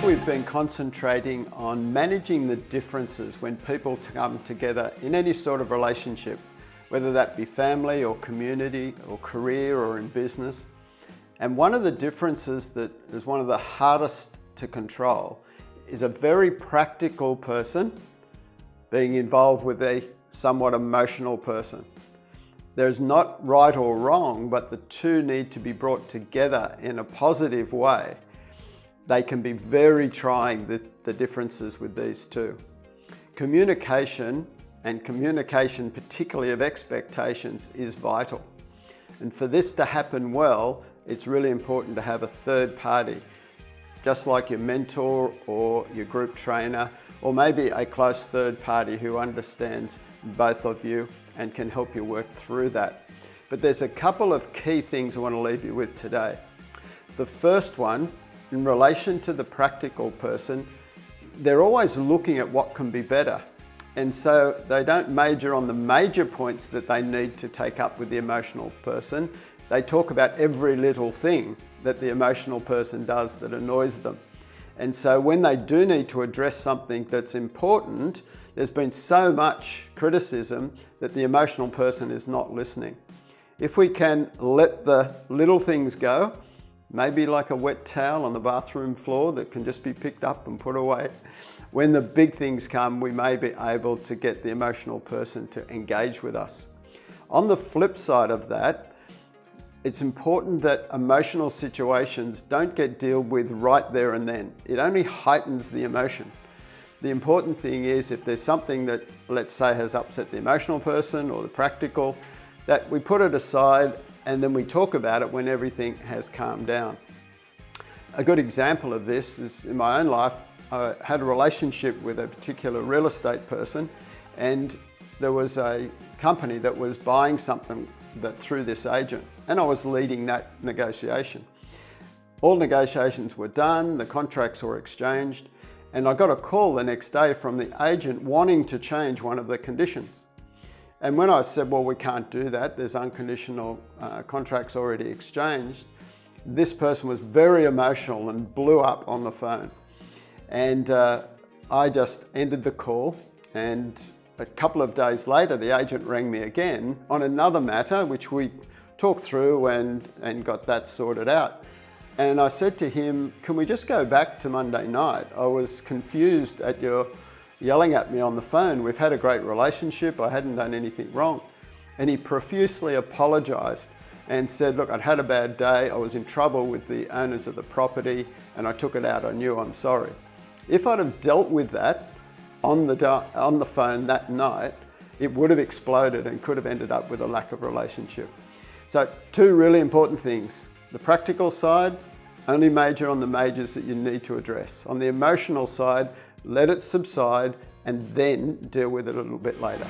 we've been concentrating on managing the differences when people come together in any sort of relationship, whether that be family or community or career or in business. And one of the differences that is one of the hardest to control is a very practical person being involved with a somewhat emotional person. There's not right or wrong, but the two need to be brought together in a positive way. They can be very trying, the differences with these two. Communication, and communication particularly of expectations, is vital. And for this to happen well, it's really important to have a third party, just like your mentor or your group trainer, or maybe a close third party who understands both of you and can help you work through that. But there's a couple of key things I want to leave you with today. The first one, in relation to the practical person, they're always looking at what can be better. And so they don't major on the major points that they need to take up with the emotional person. They talk about every little thing that the emotional person does that annoys them. And so when they do need to address something that's important, there's been so much criticism that the emotional person is not listening. If we can let the little things go, maybe like a wet towel on the bathroom floor that can just be picked up and put away, when the big things come, we may be able to get the emotional person to engage with us. On the flip side of that, it's important that emotional situations don't get dealt with right there and then. It only heightens the emotion. The important thing is, if there's something that, let's say, has upset the emotional person or the practical, that we put it aside and then we talk about it when everything has calmed down. A good example of this is in my own life. I had a relationship with a particular real estate person, and there was a company that was buying something through this agent, and I was leading that negotiation. All negotiations were done, the contracts were exchanged, and I got a call the next day from the agent wanting to change one of the conditions. And when I said, well, we can't do that, there's unconditional contracts already exchanged, this person was very emotional and blew up on the phone. And I just ended the call, and a couple of days later, the agent rang me again on another matter, which we talked through and got that sorted out. And I said to him, can we just go back to Monday night? I was confused at your yelling at me on the phone. We've had a great relationship. I hadn't done anything wrong. And he profusely apologized and said, look, I'd had a bad day. I was in trouble with the owners of the property and I took it out on you. I'm sorry. If I'd have dealt with that on the phone that night, it would have exploded and could have ended up with a lack of relationship. So two really important things. The practical side, only major on the majors that you need to address. On the emotional side, let it subside and then deal with it a little bit later.